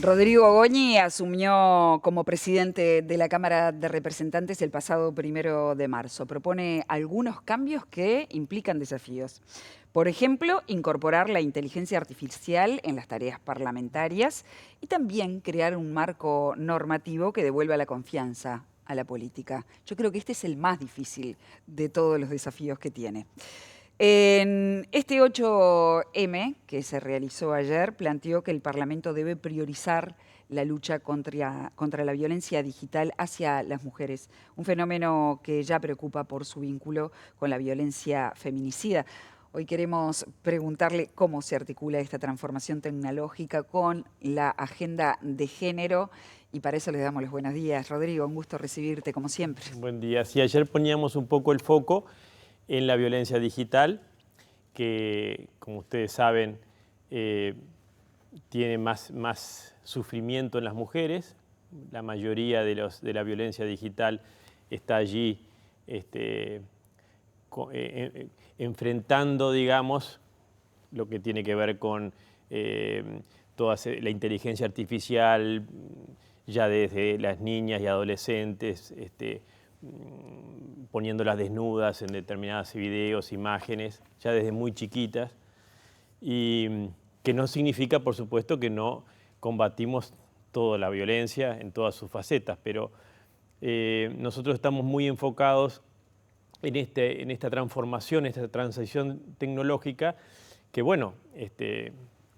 Rodrigo Goñi asumió como presidente de la Cámara de Representantes el pasado 1 de marzo. Propone algunos cambios que implican desafíos. Por ejemplo, incorporar la inteligencia artificial en las tareas parlamentarias y también crear un marco normativo que devuelva la confianza a la política. Yo creo que este es el más difícil de todos los desafíos que tiene. En este 8M que se realizó ayer, planteó que el Parlamento debe priorizar la lucha contra la violencia digital hacia las mujeres, un fenómeno que ya preocupa por su vínculo con la violencia feminicida. Hoy queremos preguntarle cómo se articula esta transformación tecnológica con la agenda de género y para eso le damos los buenos días. Rodrigo, un gusto recibirte como siempre. Buen día. Sí, ayer poníamos un poco el foco en la violencia digital, que como ustedes saben tiene más sufrimiento en las mujeres. La mayoría de la violencia digital está allí enfrentando, digamos, lo que tiene que ver con toda la inteligencia artificial, ya desde las niñas y adolescentes, poniéndolas desnudas en determinados videos, imágenes, ya desde muy chiquitas, y que no significa, por supuesto, que no combatimos toda la violencia en todas sus facetas, pero nosotros estamos muy enfocados en esta transformación, esta transición tecnológica, que bueno,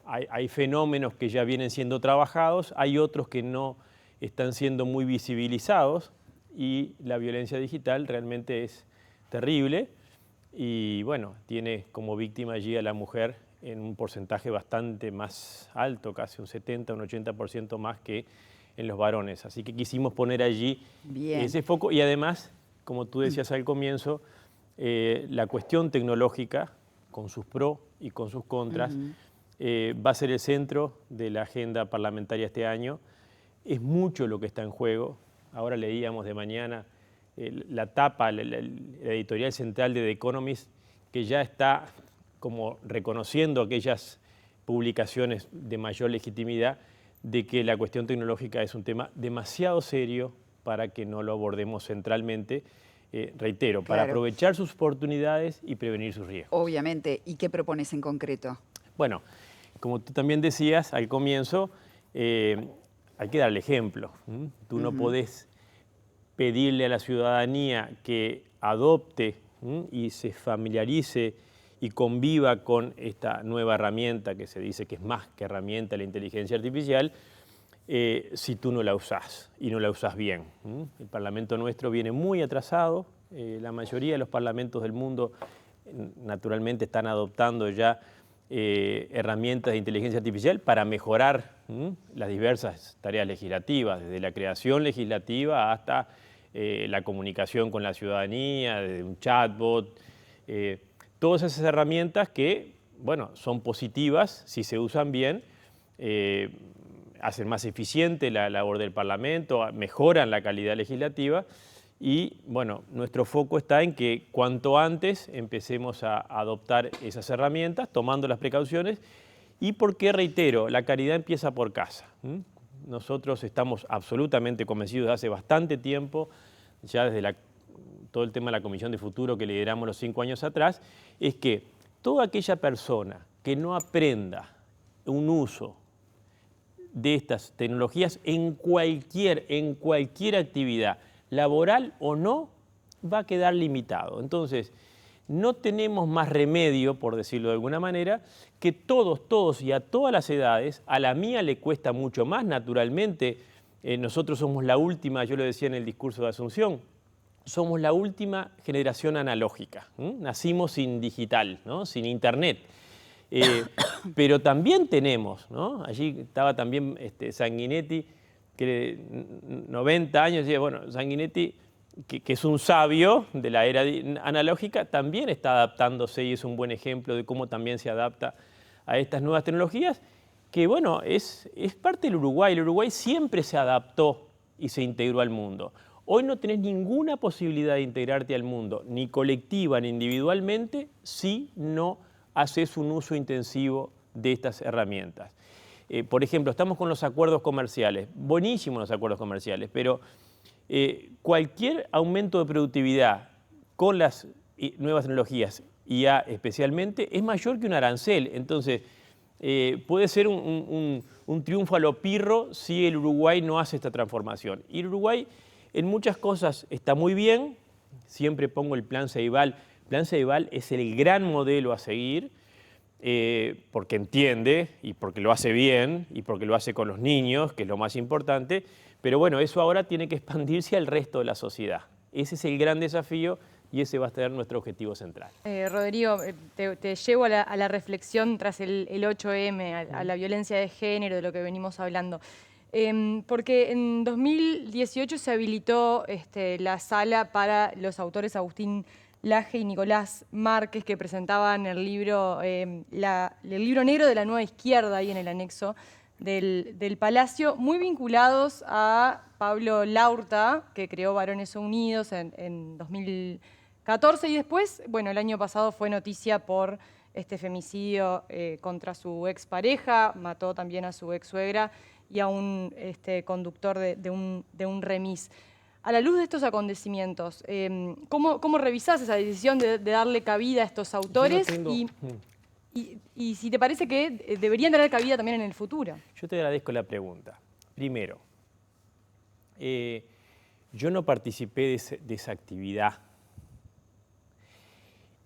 hay fenómenos que ya vienen siendo trabajados, hay otros que no están siendo muy visibilizados, y la violencia digital realmente es terrible y bueno, tiene como víctima allí a la mujer en un porcentaje bastante más alto, casi un 70, un 80% más que en los varones. Así que quisimos poner allí ese foco y además, como tú decías al comienzo, la cuestión tecnológica, con sus pros y con sus contras, va a ser el centro de la agenda parlamentaria este año. Es mucho lo que está en juego. Ahora leíamos de mañana la tapa, la editorial central de The Economist, que ya está como reconociendo aquellas publicaciones de mayor legitimidad de que la cuestión tecnológica es un tema demasiado serio para que no lo abordemos centralmente, reitero, para aprovechar sus oportunidades y prevenir sus riesgos. Obviamente. ¿Y qué propones en concreto? Bueno, como tú también decías al comienzo, hay que darle ejemplo. Tú no podés pedirle a la ciudadanía que adopte y se familiarice y conviva con esta nueva herramienta que se dice que es más que herramienta, la inteligencia artificial, si tú no la usás y no la usás bien. El Parlamento nuestro viene muy atrasado. La mayoría de los parlamentos del mundo naturalmente están adoptando ya herramientas de inteligencia artificial para mejorar las diversas tareas legislativas, desde la creación legislativa hasta la comunicación con la ciudadanía, desde un chatbot, todas esas herramientas que, bueno, son positivas si se usan bien, hacen más eficiente la labor del Parlamento, mejoran la calidad legislativa. Y bueno, nuestro foco está en que cuanto antes empecemos a adoptar esas herramientas, tomando las precauciones, y porque, reitero, la caridad empieza por casa. Nosotros estamos absolutamente convencidos de hace bastante tiempo, ya desde todo el tema de la Comisión de Futuro que lideramos los 5 años atrás, es que toda aquella persona que no aprenda un uso de estas tecnologías en cualquier actividad, laboral o no, va a quedar limitado. Entonces, no tenemos más remedio, por decirlo de alguna manera, que todos y a todas las edades, a la mía le cuesta mucho más, naturalmente, nosotros somos la última, yo lo decía en el discurso de Asunción, somos la última generación analógica, nacimos sin digital, ¿no? Sin internet. Pero también tenemos, ¿no? Allí estaba también Sanguinetti, que 90 años, decía, bueno, Sanguinetti, que es un sabio de la era analógica, también está adaptándose y es un buen ejemplo de cómo también se adapta a estas nuevas tecnologías, que bueno, es parte del Uruguay. El Uruguay siempre se adaptó y se integró al mundo. Hoy no tenés ninguna posibilidad de integrarte al mundo, ni colectiva ni individualmente, si no haces un uso intensivo de estas herramientas. Por ejemplo, estamos con los acuerdos comerciales, buenísimos los acuerdos comerciales, pero cualquier aumento de productividad con las nuevas tecnologías, IA especialmente, es mayor que un arancel. Entonces, puede ser un triunfo a lo pirro si el Uruguay no hace esta transformación. Y el Uruguay en muchas cosas está muy bien, siempre pongo el Plan Ceibal. El Plan Ceibal es el gran modelo a seguir, porque entiende y porque lo hace bien y porque lo hace con los niños, que es lo más importante, pero bueno, eso ahora tiene que expandirse al resto de la sociedad. Ese es el gran desafío y ese va a ser nuestro objetivo central. Rodrigo, te llevo a la reflexión tras el 8M, a la violencia de género, de lo que venimos hablando. Porque en 2018 se habilitó la sala para los autores Agustín Laje y Nicolás Márquez, que presentaban el libro negro de la nueva izquierda, ahí en el anexo del Palacio, muy vinculados a Pablo Laurta, que creó Varones Unidos en 2014, y después, bueno, el año pasado fue noticia por este femicidio contra su expareja, mató también a su ex-suegra y a un conductor de un remis. A la luz de estos acontecimientos, ¿cómo revisás esa decisión de darle cabida a estos autores? Y si te parece que deberían tener cabida también en el futuro. Yo te agradezco la pregunta. Primero, yo no participé de esa actividad.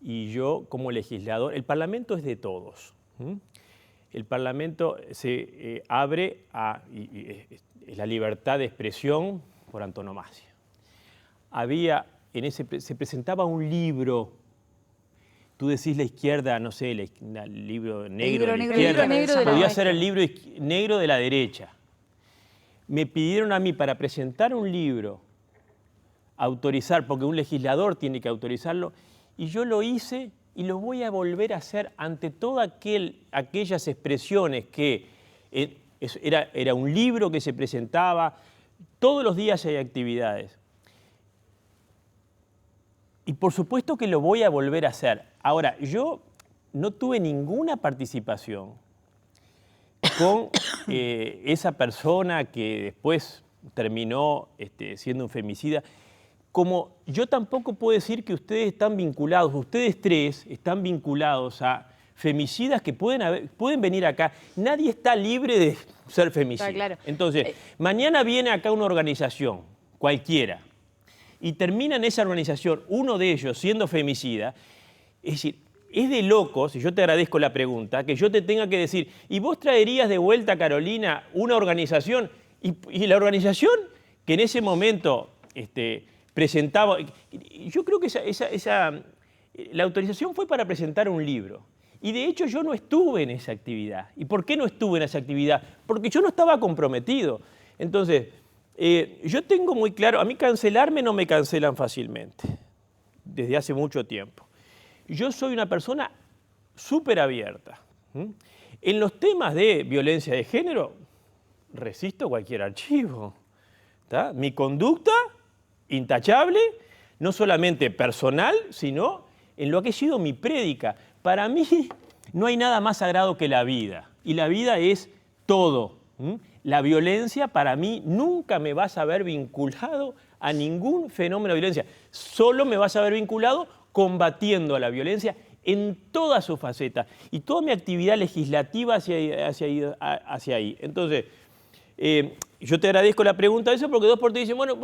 Y yo, como legislador, el Parlamento es de todos. El Parlamento se abre a la libertad de expresión por antonomasia. Se presentaba un libro, tú decís la izquierda, no sé, el libro negro de la izquierda, podía ser el libro negro de la derecha. Me pidieron a mí para presentar un libro, autorizar, porque un legislador tiene que autorizarlo, y yo lo hice y lo voy a volver a hacer ante todas aquellas expresiones que era un libro que se presentaba. Todos los días hay actividades. Y por supuesto que lo voy a volver a hacer. Ahora, yo no tuve ninguna participación con esa persona que después terminó siendo un femicida. Como yo tampoco puedo decir que ustedes están vinculados, ustedes tres están vinculados a femicidas que pueden venir acá. Nadie está libre de ser femicida. Claro. Entonces, mañana viene acá una organización, cualquiera, y termina en esa organización uno de ellos siendo femicida. Es decir, es de locos, y yo te agradezco la pregunta, que yo te tenga que decir, ¿y vos traerías de vuelta, Carolina, una organización? Y la organización que en ese momento presentaba... Yo creo que la autorización fue para presentar un libro. Y de hecho yo no estuve en esa actividad. ¿Y por qué no estuve en esa actividad? Porque yo no estaba comprometido. Entonces, yo tengo muy claro, a mí cancelarme no me cancelan fácilmente, desde hace mucho tiempo. Yo soy una persona súper abierta. En los temas de violencia de género, resisto cualquier archivo. ¿Tá? Mi conducta, intachable, no solamente personal, sino en lo que ha sido mi prédica. Para mí no hay nada más sagrado que la vida, y la vida es todo. La violencia para mí nunca me vas a ver vinculado a ningún fenómeno de violencia. Solo me vas a ver vinculado combatiendo a la violencia en todas sus facetas y toda mi actividad legislativa hacia ahí. Entonces, yo te agradezco la pregunta de eso porque dos por ti dicen, bueno,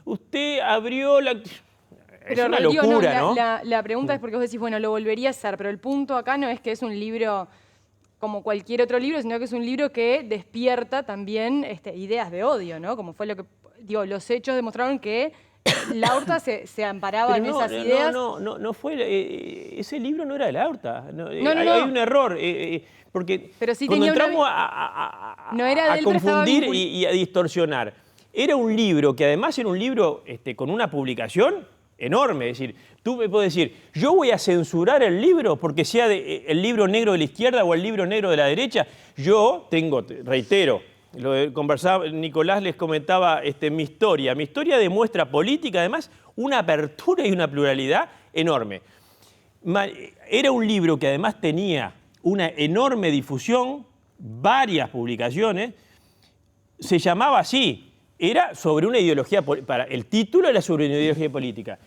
usted abrió la... Pero es una locura, ¿no? La pregunta es porque vos decís, bueno, lo volvería a hacer, pero el punto acá no es que es un libro como cualquier otro libro, sino que es un libro que despierta también ideas de odio, ¿no? Como fue lo que, digo, los hechos demostraron que Laurta se amparaba en esas ideas. No fue, ese libro no era de Laurta. Hay un error, porque pero sí cuando tenía entramos a confundir y a distorsionar, era un libro que además era un libro con una publicación enorme. Es decir, tú me puedes decir, yo voy a censurar el libro porque sea el libro negro de la izquierda o el libro negro de la derecha. Yo tengo, reitero, lo conversaba, Nicolás les comentaba mi historia. Mi historia demuestra política, además, una apertura y una pluralidad enorme. Era un libro que además tenía una enorme difusión varias publicaciones, se llamaba así, era sobre una ideología, el título era sobre una ideología política.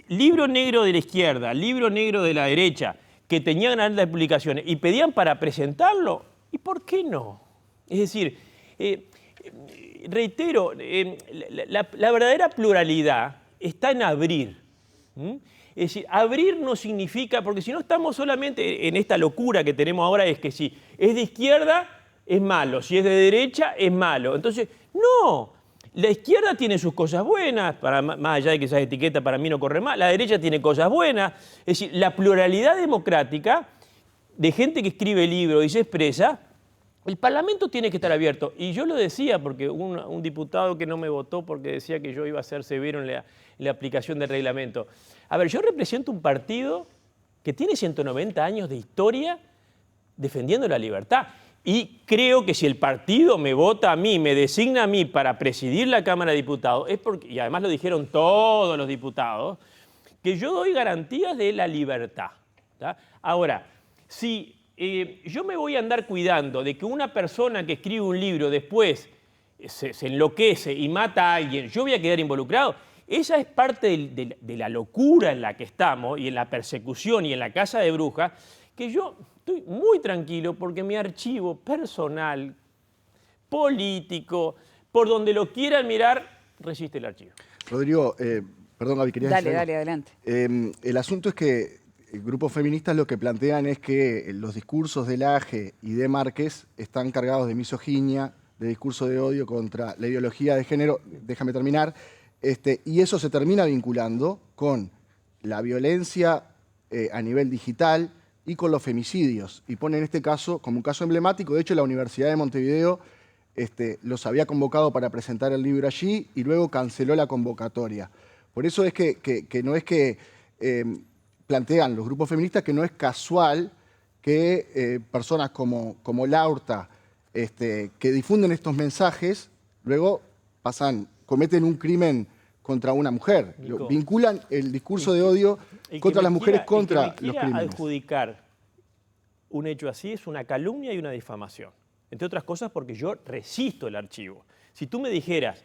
Libro negro de la izquierda, libro negro de la derecha, que tenían grandes publicaciones y pedían para presentarlo, ¿y por qué no? Es decir, reitero, la verdadera pluralidad está en abrir. Es decir, abrir no significa, porque si no estamos solamente en esta locura que tenemos ahora, es que si es de izquierda es malo, si es de derecha es malo. Entonces, no, la izquierda tiene sus cosas buenas, más allá de que esas etiquetas para mí no corren más, la derecha tiene cosas buenas. Es decir, la pluralidad democrática de gente que escribe libros y se expresa, el Parlamento tiene que estar abierto. Y yo lo decía porque un diputado que no me votó porque decía que yo iba a ser severo en la aplicación del reglamento. A ver, yo represento un partido que tiene 190 años de historia defendiendo la libertad. Y creo que si el partido me vota a mí, me designa a mí para presidir la Cámara de Diputados, es porque, y además lo dijeron todos los diputados, que yo doy garantías de la libertad. ¿Tá? Ahora, si yo me voy a andar cuidando de que una persona que escribe un libro después se enloquece y mata a alguien, yo voy a quedar involucrado, esa es parte de la locura en la que estamos y en la persecución y en la casa de brujas, que yo estoy muy tranquilo porque mi archivo personal, político, por donde lo quieran mirar, resiste el archivo. Rodrigo, perdón, Gaby, querías decir algo. Dale, adelante. El asunto es que grupos feministas lo que plantean es que los discursos de Laje y de Márquez están cargados de misoginia, de discurso de odio contra la ideología de género, déjame terminar, y eso se termina vinculando con la violencia a nivel digital y con los femicidios. Y ponen este caso como un caso emblemático. De hecho, la Universidad de Montevideo los había convocado para presentar el libro allí y luego canceló la convocatoria. Por eso es que no es que plantean los grupos feministas que no es casual que personas como Laurta, que difunden estos mensajes, luego cometen un crimen contra una mujer. Nico, vinculan el discurso de odio contra las mujeres contra los crímenes. Adjudicar un hecho así es una calumnia y una difamación. Entre otras cosas porque yo resisto el archivo. Si tú me dijeras,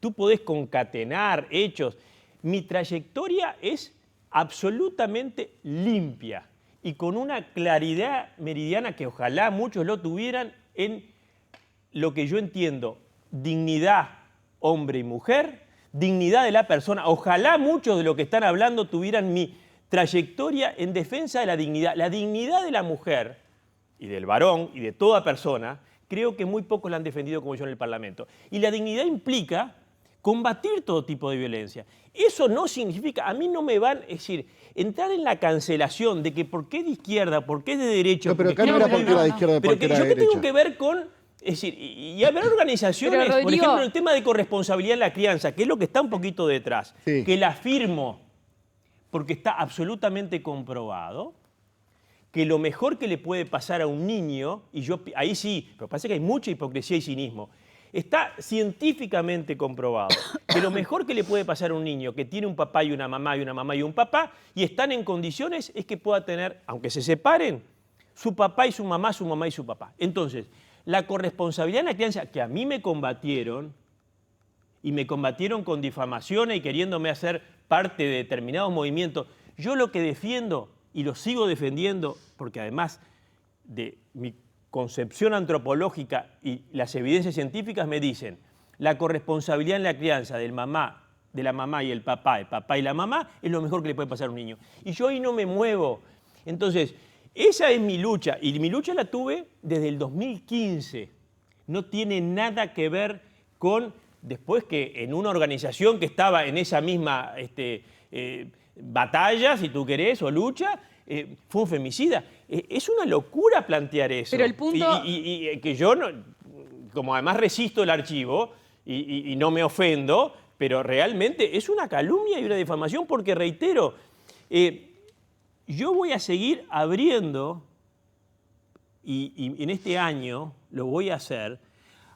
tú podés concatenar hechos, mi trayectoria es absolutamente limpia y con una claridad meridiana que ojalá muchos lo tuvieran en lo que yo entiendo, dignidad hombre y mujer, dignidad de la persona. Ojalá muchos de los que están hablando tuvieran mi trayectoria en defensa de la dignidad. La dignidad de la mujer y del varón y de toda persona, creo que muy pocos la han defendido como yo en el Parlamento. Y la dignidad implica combatir todo tipo de violencia. Eso no significa, a mí no me van, es decir, entrar en la cancelación de que por qué de izquierda, por qué de derecha. No, pero acá no era porque era de izquierda, porque era de derecha. Yo que tengo que ver con, es decir, y habrá organizaciones, Pero, Rodrigo, por ejemplo, el tema de corresponsabilidad en la crianza, que es lo que está un poquito detrás, sí, que la firmo, porque está absolutamente comprobado, que lo mejor que le puede pasar a un niño, y yo ahí sí, pero pasa que hay mucha hipocresía y cinismo, está científicamente comprobado que lo mejor que le puede pasar a un niño que tiene un papá y una mamá y un papá y están en condiciones es que pueda tener, aunque se separen, su papá y su mamá y su papá. Entonces, la corresponsabilidad en la crianza, que a mí me combatieron, y me combatieron con difamaciones y queriéndome hacer parte de determinados movimientos, yo lo que defiendo, y lo sigo defendiendo, porque además de mi concepción antropológica y las evidencias científicas me dicen, la corresponsabilidad en la crianza de la mamá y el papá y la mamá, es lo mejor que le puede pasar a un niño. Y yo ahí no me muevo. Entonces, esa es mi lucha, y mi lucha la tuve desde el 2015. No tiene nada que ver con, después que en una organización que estaba en esa misma batalla, si tú querés, o lucha, fue un femicida. Es una locura plantear eso. Pero el punto... Y que yo, no, como además resisto el archivo y no me ofendo, pero realmente es una calumnia y una difamación porque, reitero, yo voy a seguir abriendo, y en este año lo voy a hacer,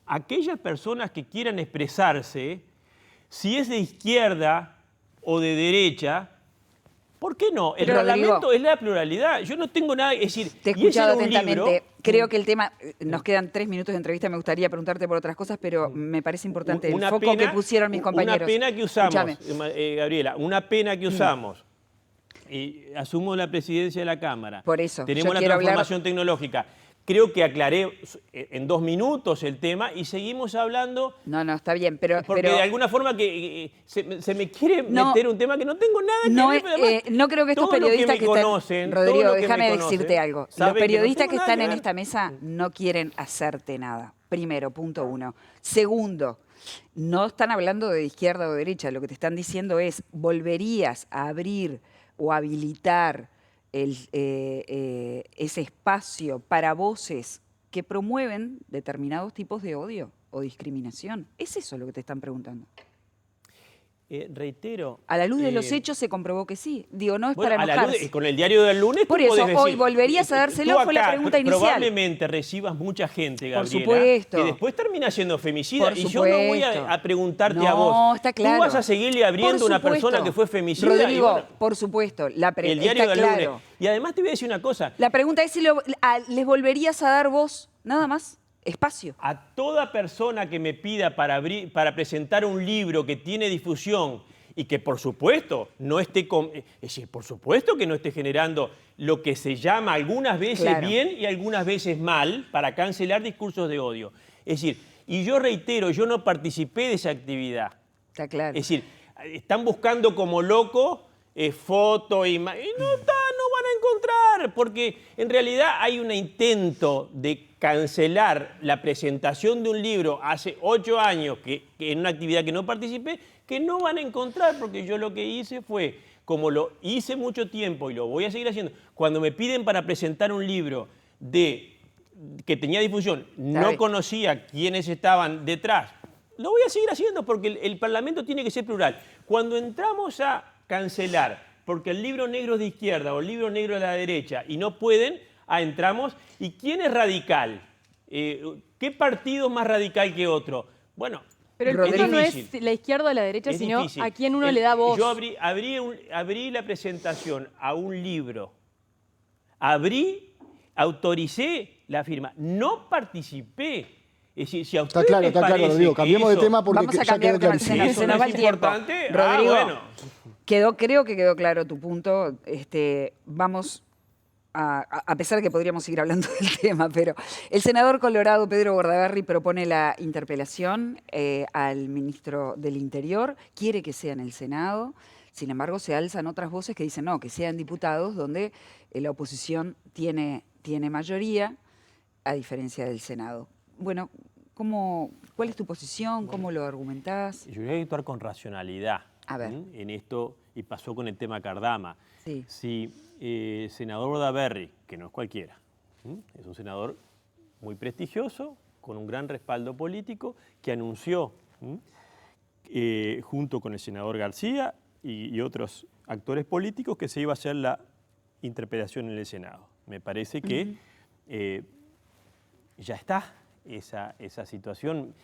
aquellas personas que quieran expresarse, si es de izquierda o de derecha, ¿Por qué no? El Pero, Rodrigo, Parlamento es la pluralidad. Yo no tengo nada, es decir, te he y ese escuchado era un atentamente. libro. Creo que el tema, nos quedan 3 minutos de entrevista, me gustaría preguntarte por otras cosas, pero me parece importante el foco que pusieron mis compañeros. Una pena que usamos, Escúchame. Gabriela, una pena que usamos. Y asumo la presidencia de la Cámara. Por eso, tenemos yo la quiero transformación tecnológica. Creo que aclaré en 2 minutos el tema y seguimos hablando. No, está bien, pero... Porque de alguna forma que se me quiere No, meter un tema que no tengo nada que No, ver. Pero además, no creo que estos todos los periodistas me que están... conocen, Rodrigo, todos los que déjame me conocen, decirte algo. Los saben periodistas no que tengo están nada en que ver. esta mesa no quieren hacerte nada. Primero, punto 1. Segundo, no están hablando de izquierda o derecha. Lo que te están diciendo es, ¿volverías a abrir o habilitar ese espacio para voces que promueven determinados tipos de odio o discriminación? Es eso lo que te están preguntando. Reitero. A la luz de los hechos se comprobó que sí. Digo, no es Bueno, para a la enojarse. luz con el diario del lunes Por tú eso, podés decir, hoy volverías a dárselo, tú fue la acá pregunta inicial. Probablemente recibas mucha gente, Por Gabriela, supuesto. que después termina siendo femicida. Por y yo no voy supuesto. a preguntarte No, a vos. está claro. Tú vas a seguirle abriendo a una persona que fue femicida. Rodrigo, y bueno, por supuesto, el diario está del claro. lunes. Y además te voy a decir una cosa. La pregunta es si les volverías a dar vos, nada más, espacio. A toda persona que me pida para presentar un libro que tiene difusión y que por supuesto no esté es decir, por supuesto que no esté generando lo que se llama algunas veces Claro. bien y algunas veces mal para cancelar discursos de odio. Es decir, y yo reitero, yo no participé de esa actividad. Está claro. Es decir, están buscando como loco foto y no van a encontrar, porque en realidad hay un intento de cancelar la presentación de un libro hace 8 años que en una actividad que no participé, que no van a encontrar, porque yo lo que hice fue, como lo hice mucho tiempo y lo voy a seguir haciendo, cuando me piden para presentar un libro que tenía difusión, no conocía quiénes estaban detrás, lo voy a seguir haciendo porque el Parlamento tiene que ser plural. Cuando entramos a cancelar, porque el libro negro es de izquierda o el libro negro es de la derecha, y no pueden, entramos. ¿Y quién es radical? ¿Qué partido es más radical que otro? Bueno, Pero el Rodrigo, punto no es la izquierda o la derecha, es sino difícil. a quién uno le da voz. Yo abrí la presentación a un libro. Autoricé la firma. No participé. Es decir, si a Está ustedes claro, les parece Rodrigo. Cambiemos de eso- tema porque Vamos a ya cambiar quedó de tema, clarísimo. se eso nos no va es el tiempo. importante. Rodrigo, Bueno. creo que quedó claro tu punto. Vamos a pesar de que podríamos seguir hablando del tema, pero el senador colorado Pedro Bordaberry propone la interpelación al ministro del Interior, quiere que sea en el Senado. Sin embargo, se alzan otras voces que dicen no, que sean diputados donde la oposición tiene mayoría, a diferencia del Senado. Bueno, ¿cuál es tu posición? ¿Cómo lo argumentás? Yo voy a actuar con racionalidad. A ver. En esto, y pasó con el tema Cardama. Sí. Si senador Bordaberry, que no es cualquiera, es un senador muy prestigioso, con un gran respaldo político, que anunció, junto con el senador García y otros actores políticos, que se iba a hacer la interpelación en el Senado. Me parece que ya está esa situación.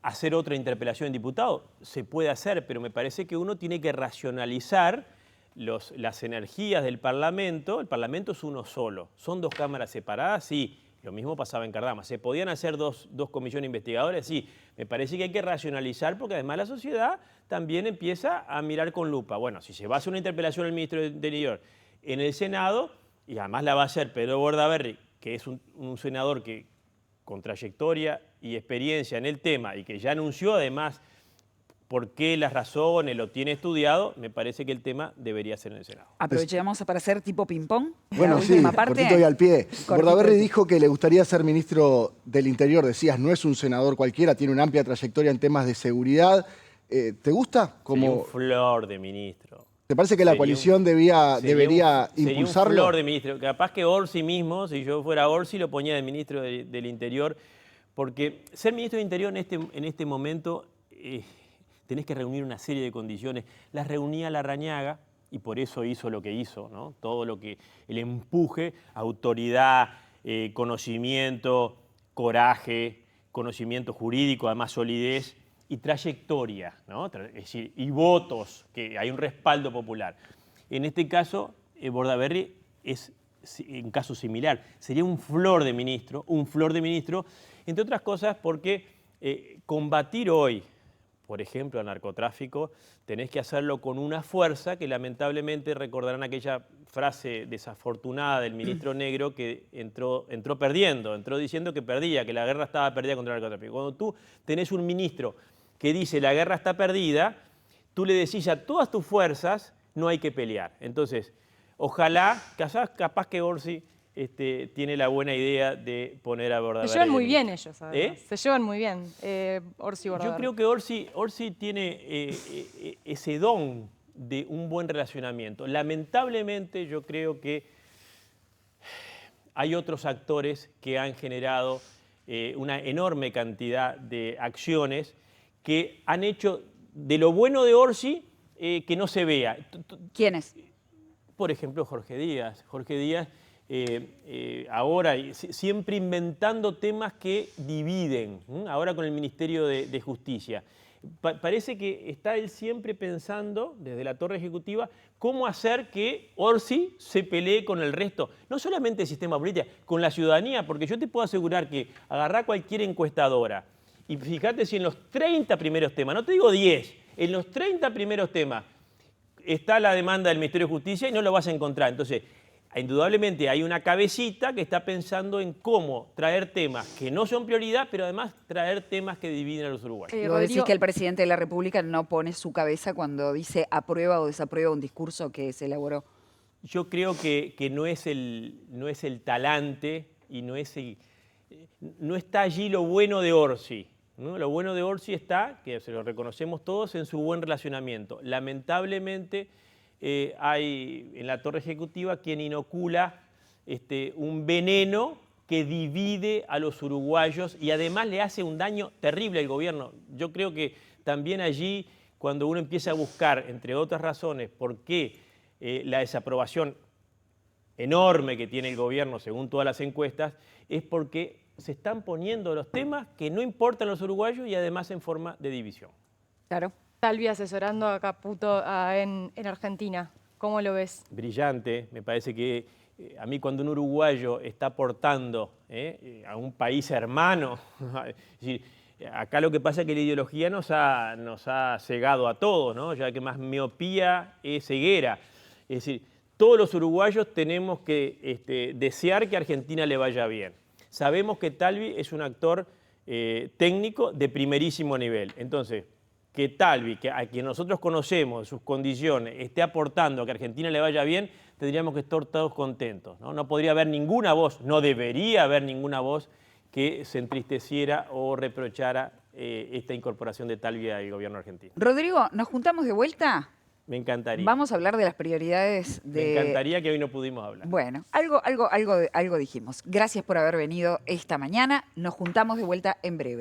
Hacer otra interpelación en diputado se puede hacer, pero me parece que uno tiene que racionalizar las energías del Parlamento. El Parlamento es uno solo. Son 2 cámaras separadas, sí. Lo mismo pasaba en Cardama. ¿Se podían hacer dos comisiones investigadoras? Sí. Me parece que hay que racionalizar porque además la sociedad también empieza a mirar con lupa. Bueno, si se va a hacer una interpelación al ministro del Interior en el Senado, y además la va a hacer Pedro Bordaberry, que es un senador con trayectoria y experiencia en el tema y que ya anunció además por qué las razones, lo tiene estudiado, me parece que el tema debería ser en el Senado. Aprovechamos para hacer tipo ping-pong. Bueno, La sí, última parte. cortito y al pie. Cortito Bordaberry y- dijo que le gustaría ser ministro del Interior. Decías, no es un senador cualquiera, tiene una amplia trayectoria en temas de seguridad. ¿Te gusta? Sería un flor de ministro. ¿Te parece que la Sería coalición debería impulsarlo? Sería un flor de ministro. Capaz que Orsi mismo, si yo fuera Orsi, lo ponía de ministro del Interior, porque ser ministro del Interior en este momento tenés que reunir una serie de condiciones. Las reunía Larrañaga y por eso hizo lo que hizo, ¿no? Todo el empuje, autoridad, conocimiento, coraje, conocimiento jurídico, además solidez y trayectoria, ¿no? Es decir, y votos, que hay un respaldo popular. En este caso, Bordaberry es un caso similar. Sería un flor de ministro, entre otras cosas porque combatir hoy, por ejemplo, al narcotráfico, tenés que hacerlo con una fuerza que lamentablemente recordarán aquella frase desafortunada del ministro Negro que entró perdiendo, entró diciendo que perdía, que la guerra estaba perdida contra el narcotráfico. Cuando tú tenés un ministro que dice la guerra está perdida, tú le decís a todas tus fuerzas no hay que pelear. Entonces, ojalá, capaz que Orsi tiene la buena idea de poner a Bordaberry. Se llevan muy bien ellos, además. ¿Eh? Se llevan muy bien, Orsi y Bordaberry. Yo creo que Orsi tiene ese don de un buen relacionamiento. Lamentablemente yo creo que hay otros actores que han generado una enorme cantidad de acciones que han hecho de lo bueno de Orsi que no se vea. ¿Quiénes? Por ejemplo, Jorge Díaz. Jorge Díaz ahora siempre inventando temas que dividen, ahora con el Ministerio de Justicia. Parece que está él siempre pensando, desde la torre ejecutiva, cómo hacer que Orsi se pelee con el resto. No solamente el sistema político, con la ciudadanía, porque yo te puedo asegurar que agarrá cualquier encuestadora y fíjate si en los 30 primeros temas, no te digo 10, en los 30 primeros temas está la demanda del Ministerio de Justicia y no lo vas a encontrar. Entonces, indudablemente hay una cabecita que está pensando en cómo traer temas que no son prioridad, pero además traer temas que dividen a los uruguayos. Vos decís que el presidente de la República no pone su cabeza cuando dice aprueba o desaprueba un discurso que se elaboró. Yo creo que no es el talante y no está allí lo bueno de Orsi, ¿no? Lo bueno de Orsi está, que se lo reconocemos todos, en su buen relacionamiento. Lamentablemente hay en la torre ejecutiva quien inocula un veneno que divide a los uruguayos y además le hace un daño terrible al gobierno. Yo creo que también allí, cuando uno empieza a buscar, entre otras razones, por qué la desaprobación enorme que tiene el gobierno, según todas las encuestas, es porque se están poniendo los temas que no importan a los uruguayos y además en forma de división. Claro. Talvi asesorando a Caputo en Argentina. ¿Cómo lo ves? Brillante. Me parece que a mí cuando un uruguayo está aportando a un país hermano, es decir, acá lo que pasa es que la ideología nos ha cegado a todos, ¿no? Ya que más miopía es ceguera. Es decir, todos los uruguayos tenemos que desear que a Argentina le vaya bien. Sabemos que Talvi es un actor técnico de primerísimo nivel. Entonces, que Talvi, a quien nosotros conocemos, sus condiciones, esté aportando a que a Argentina le vaya bien, tendríamos que estar todos contentos, ¿no? No podría haber ninguna voz, no debería haber ninguna voz que se entristeciera o reprochara esta incorporación de Talvi al gobierno argentino. Rodrigo, ¿nos juntamos de vuelta? Me encantaría. Vamos a hablar de las prioridades de... Me encantaría que hoy no pudimos hablar. Bueno, algo dijimos. Gracias por haber venido esta mañana. Nos juntamos de vuelta en breve.